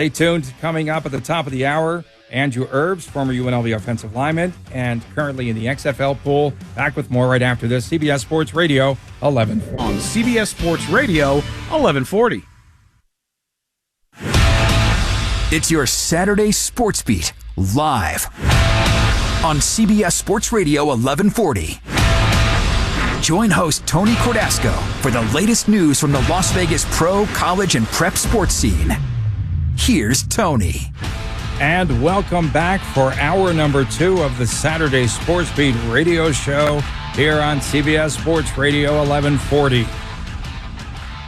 Stay tuned. Coming up at the top of the hour, Andrew Erbes, former UNLV offensive lineman and currently in the XFL pool. Back with more right after this. CBS Sports Radio 11. On CBS Sports Radio 1140. It's your Saturday Sports Beat live on CBS Sports Radio 1140. Join host Tony Cordasco for the latest news from the Las Vegas pro, college, and prep sports scene. Here's Tony. And welcome back for hour number 2 of the Saturday Sports Beat radio show here on CBS Sports Radio 1140.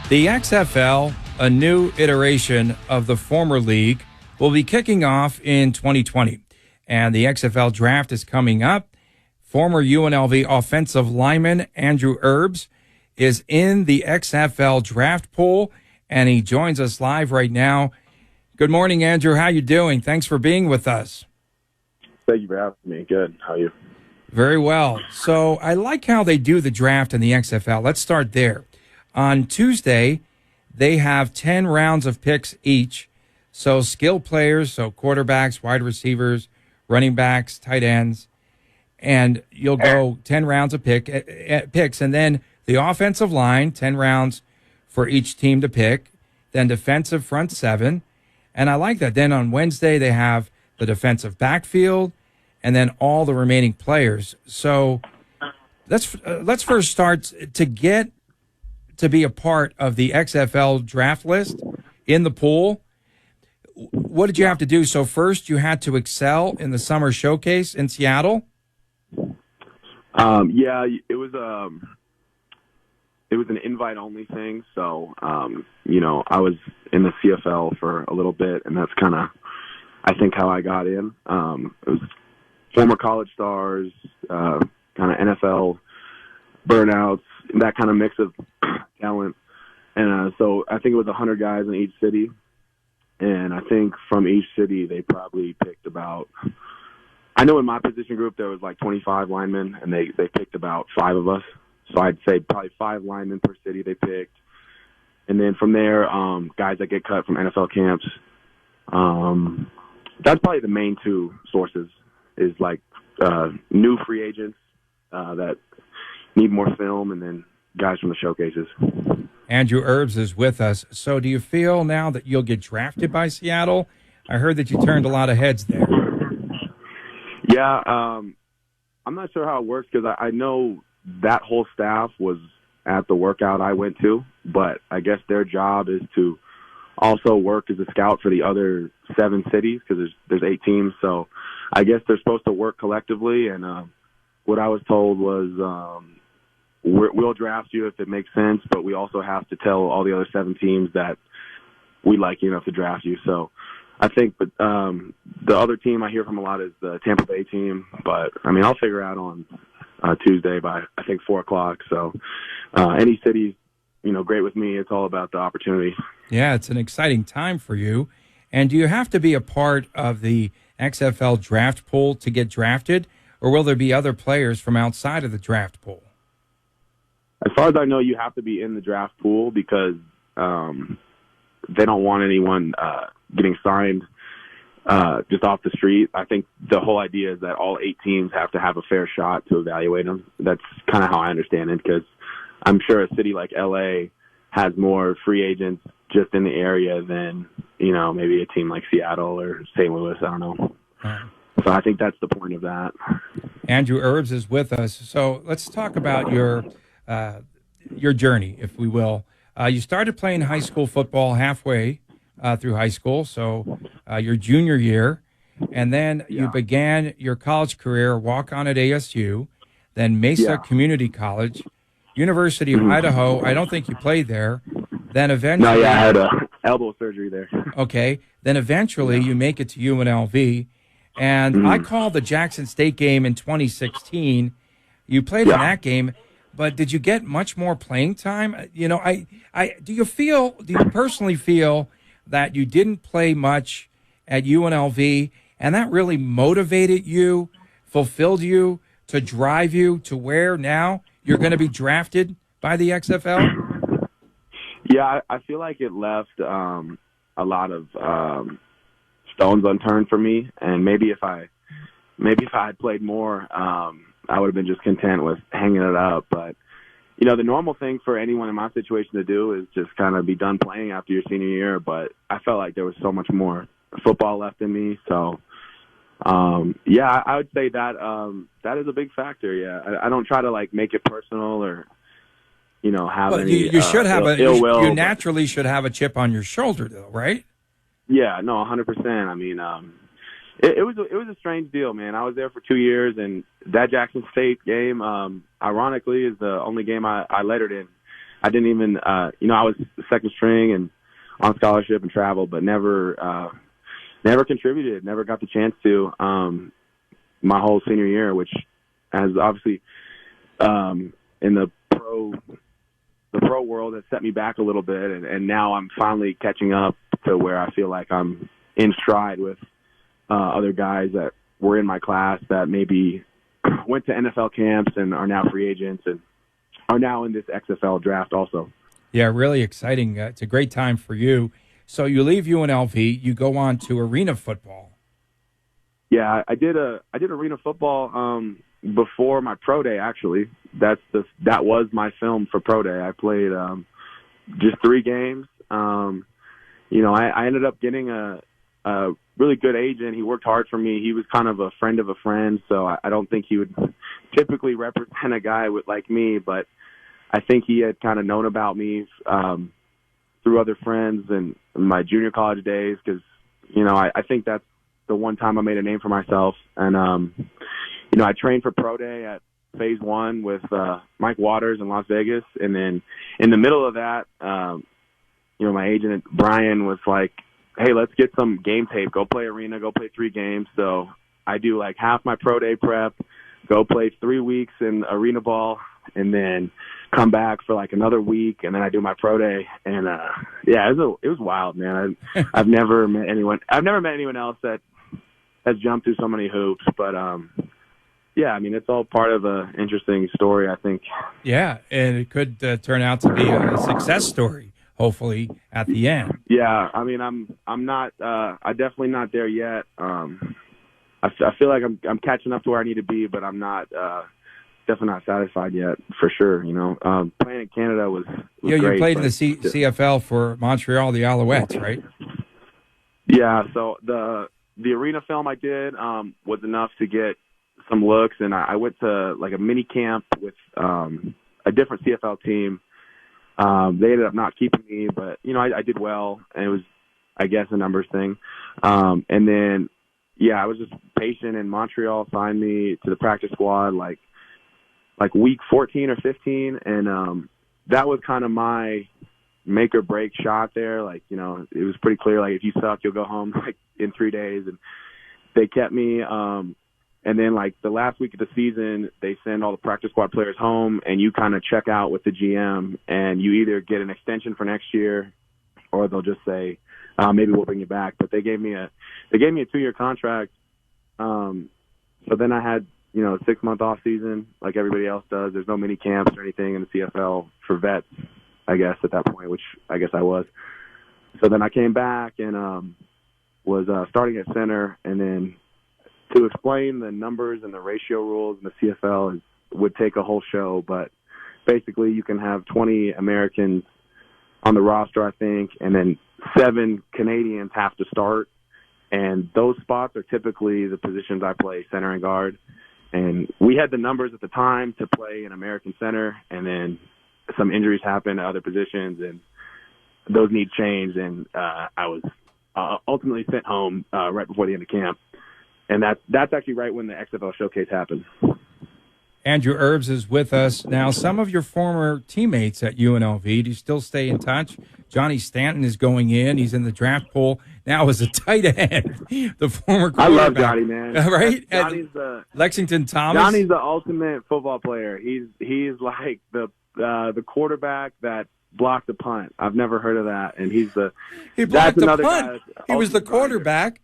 The XFL, a new iteration of the former league, will be kicking off in 2020. And the XFL draft is coming up. Former UNLV offensive lineman Andrew Erbes is in the XFL draft pool, and he joins us live right now. Good morning, Andrew. How you doing? Thanks for being with us. Thank you for having me. Good. How are you? Very well. So I like how they do the draft in the XFL. Let's start there. On Tuesday, they have 10 rounds of picks each. So skill players, so quarterbacks, wide receivers, running backs, tight ends, and you'll go 10 rounds of picks, and then the offensive line, 10 rounds for each team to pick, then defensive front 7. And I like that. Then on Wednesday, they have the defensive backfield and then all the remaining players. So let's first start to get to be a part of the XFL draft list in the pool. What did you have to do? So first, you had to excel in the summer showcase in Seattle. Yeah, it was an invite only thing. So, I was in the CFL for a little bit, and that's kind of, I think, how I got in. It was former college stars, kind of NFL burnouts, that kind of mix of talent. And so I think it was 100 guys in each city. And I think from each city, they probably picked about, I know in my position group, there was like 25 linemen, and they picked about 5 of us. So I'd say probably 5 linemen per city they picked. And then from there, guys that get cut from NFL camps. That's probably the main 2 sources, is like new free agents that need more film, and then guys from the showcases. Andrew Erbes is with us. So do you feel now that you'll get drafted by Seattle? I heard that you turned a lot of heads there. Yeah, I'm not sure how it works, because I know that whole staff was at the workout I went to, but I guess their job is to also work as a scout for the other 7 cities, because there's 8 teams. So I guess they're supposed to work collectively, and what I was told was we'll draft you if it makes sense, but we also have to tell all the other 7 teams that we like you enough to draft you. So I think the other team I hear from a lot is the Tampa Bay team, but I mean, I'll figure out on Tuesday by, I think, 4 o'clock. So any city's, great with me. It's all about the opportunity. Yeah, it's an exciting time for you. And do you have to be a part of the XFL draft pool to get drafted, or will there be other players from outside of the draft pool? As far as I know, you have to be in the draft pool, because they don't want anyone getting signed just off the street. I think the whole idea is that all 8 teams have to have a fair shot to evaluate them. That's kind of how I understand it, because I'm sure a city like LA has more free agents just in the area than, maybe a team like Seattle or St. Louis. I don't know. So I think that's the point of that. Andrew Erbes is with us. So let's talk about your journey, if we will. You started playing high school football halfway through high school, so your junior year, and then you began your college career walk-on at ASU, then Mesa Community College, University of Idaho. I don't think you played there. Then eventually, I had elbow surgery there. Okay. Then eventually you make it to UNLV, and I called the Jackson State game in 2016. You played in that game. But did you get much more playing time? Do you personally feel that you didn't play much at UNLV, and that really motivated you, fulfilled you, to drive you to where now you're going to be drafted by the XFL? Yeah, I feel like it left a lot of stones unturned for me. And maybe if I had played more, I would have been just content with hanging it up. But the normal thing for anyone in my situation to do is just kind of be done playing after your senior year. But I felt like there was so much more football left in me. So, I would say that that is a big factor. Yeah, I don't try to like make it personal or have But any. you should have ill will. You naturally should have a chip on your shoulder, though, right? Yeah, no, 100%. I mean, it was a strange deal, man. I was there for 2 years, and that Jackson State game, ironically, is the only game I lettered in. I didn't even, I was second string and on scholarship and traveled, but never contributed, never got the chance to my whole senior year, which has obviously in the pro world has set me back a little bit, and now I'm finally catching up to where I feel like I'm in stride with other guys that were in my class that maybe went to NFL camps and are now free agents and are now in this XFL draft also. Yeah, really exciting. It's a great time for you. So you leave UNLV, you go on to arena football. Yeah, I did arena football before my pro day. Actually, that was my film for pro day. I played just 3 games. I ended up getting a really good agent. He worked hard for me. He was kind of a friend of a friend, so I don't think he would typically represent a guy like me, but I think he had kind of known about me through other friends and my junior college days because, I think that's the one time I made a name for myself. And, I trained for pro day at phase 1 with Mike Waters in Las Vegas. And then in the middle of that, my agent, Brian, was like, hey, let's get some game tape. Go play arena. Go play 3 games. So I do like half my pro day prep, go play 3 weeks in arena ball, and then come back for like another week, and then I do my pro day. And it was wild, man. I've never met anyone else that has jumped through so many hoops. But it's all part of an interesting story, I think. Yeah, and it could turn out to be a success story. Hopefully at the end. Yeah, I mean, I'm not. I'm definitely not there yet. I feel like I'm catching up to where I need to be, but I'm not. Definitely not satisfied yet, for sure. Playing in Canada was yeah. Great, you played in the CFL for Montreal, the Alouettes, right? Yeah. So the arena film I did was enough to get some looks, and I went to like a mini camp with a different CFL team. They ended up not keeping me, but I did well, and it was, I guess, a numbers thing. And then, I was just patient, and Montreal signed me to the practice squad like week 14 or 15, and that was kind of my make or break shot there. Like, it was pretty clear, like, if you suck, you'll go home like in 3 days, and they kept me. And then, like, the last week of the season, they send all the practice squad players home, and you kind of check out with the GM, and you either get an extension for next year, or they'll just say, maybe we'll bring you back. But they gave me a 2-year contract. So then I had, a 6-month off season, like everybody else does. There's no mini camps or anything in the CFL for vets, I guess, at that point, which I guess I was. So then I came back and was starting at center, and then to explain the numbers and the ratio rules in the CFL would take a whole show, but basically you can have 20 Americans on the roster, I think, and then 7 Canadians have to start, and those spots are typically the positions I play, center and guard. And we had the numbers at the time to play an American center, and then some injuries happened at other positions, and those needs changed, and I was ultimately sent home right before the end of camp. And that's actually right when the XFL showcase happened. Andrew Erbes is with us now. Some of your former teammates at UNLV, do you still stay in touch? Johnny Stanton is going in. He's in the draft pool now as a tight end. The former quarterback. I love Johnny, man. Right? Johnny's Lexington Thomas. Johnny's the ultimate football player. He's like the quarterback that blocked the punt. I've never heard of that. And he blocked the punt. He was the quarterback.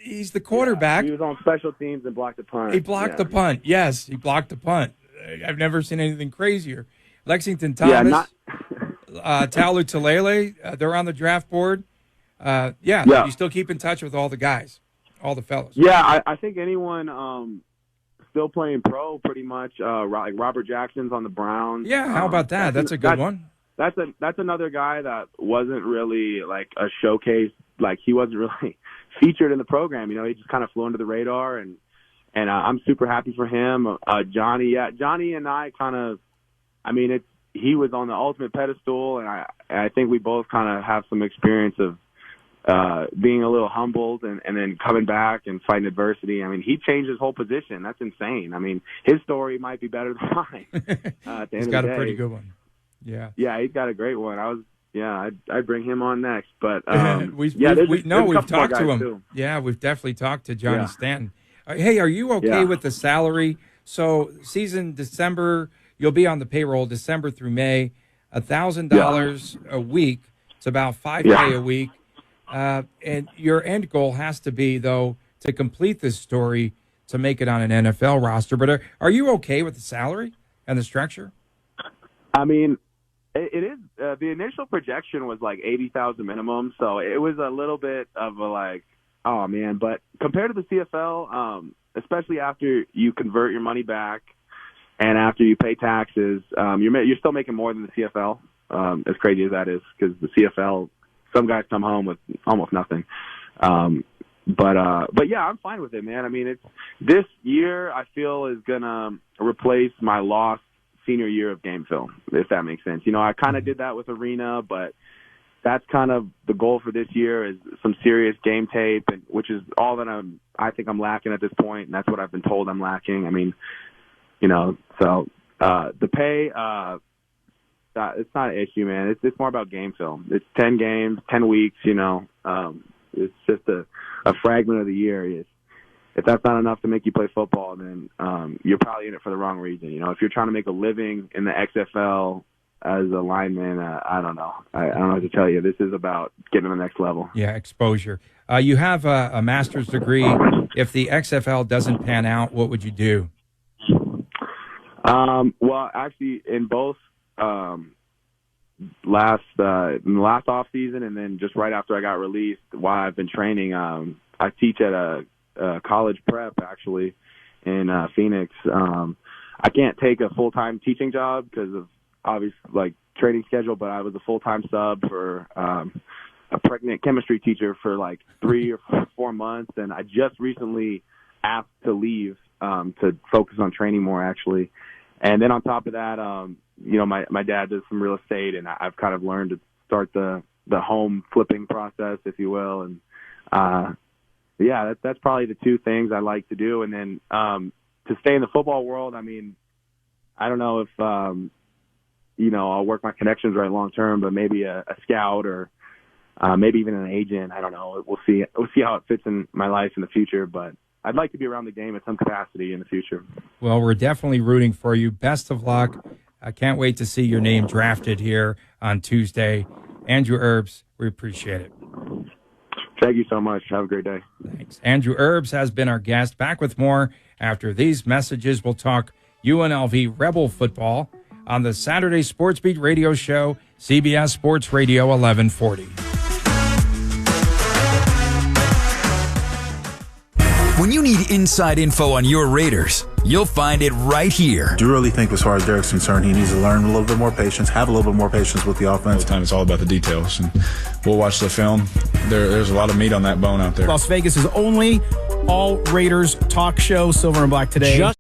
He's the quarterback. Yeah, he was on special teams and blocked the punt. He blocked the punt. Yes, he blocked the punt. I've never seen anything crazier. Lexington Thomas, Talu Talele, they're on the draft board. You still keep in touch with all the guys, all the fellas. Yeah, I think anyone still playing pro pretty much. Like Robert Jackson's on the Browns. Yeah, how about that? That's a good one. That's another guy that wasn't really like a showcase. Like he wasn't really featured in the program. He just kind of flew under the radar, and I'm super happy for him. Johnny and I kind of, he was on the ultimate pedestal, and I think we both kind of have some experience of being a little humbled and then coming back and fighting adversity. He changed his whole position. That's insane. His story might be better than mine. At the He's end got of the a pretty day. good one. Yeah. Yeah, he's got a great one. I'd bring him on next. But we've talked to him. Too. Yeah, we've definitely talked to Johnny Stanton. Hey, are you okay with the salary? So season December, you'll be on the payroll December through May, $1,000 a week. It's about $5K a week. And your end goal has to be, though, to complete this story to make it on an NFL roster. But are you okay with the salary and the structure? It is. The initial projection was like 80,000 minimum, so it was a little bit of a like, oh man. But compared to the CFL, especially after you convert your money back and after you pay taxes, you're still making more than the CFL. As crazy as that is, because the CFL, some guys come home with almost nothing. But yeah, I'm fine with it, man. It's this year I feel is gonna replace my lost senior year of game film, if that makes sense. I kind of did that with Arena, but that's kind of the goal for this year is some serious game tape, which is all that I think I'm lacking at this point, and that's what I've been told I'm lacking. So the pay, it's not an issue, man. It's more about game film. It's 10 games, 10 weeks, it's just a fragment of the year. If that's not enough to make you play football, then you're probably in it for the wrong reason. If you're trying to make a living in the XFL as a lineman, I don't know. I don't know what to tell you. This is about getting to the next level. Yeah, exposure. You have a master's degree. If the XFL doesn't pan out, what would you do? Well, actually, in both last off season and then just right after I got released, while I've been training, I teach at a college prep actually in Phoenix. I can't take a full-time teaching job because of obvious training schedule, but I was a full-time sub for a pregnant chemistry teacher for like 3 or 4 months, and I just recently asked to leave to focus on training more actually. And then on top of that, my dad does some real estate, and I've kind of learned to start the home flipping process, if you will, and that's probably the two things I like to do. And then to stay in the football world, I don't know if I'll work my connections right long term, but maybe a scout or maybe even an agent. I don't know. We'll see. We'll see how it fits in my life in the future, but I'd like to be around the game in some capacity in the future. Well, we're definitely rooting for you. Best of luck. I can't wait to see your name drafted here on Tuesday. Andrew Erbes, we appreciate it. Thank you so much. Have a great day. Thanks. Andrew Erbes has been our guest. Back with more after these messages. We'll talk UNLV Rebel football on the Saturday Sports Beat radio show, CBS Sports Radio 1140. When you need inside info on your Raiders, you'll find it right here. I do really think as far as Derek's concerned, he needs to learn a little bit more patience, have a little bit more patience with the offense. All the time it's all about the details, and we'll watch the film. There's a lot of meat on that bone out there. Las Vegas' only all Raiders talk show, Silver and Black Today.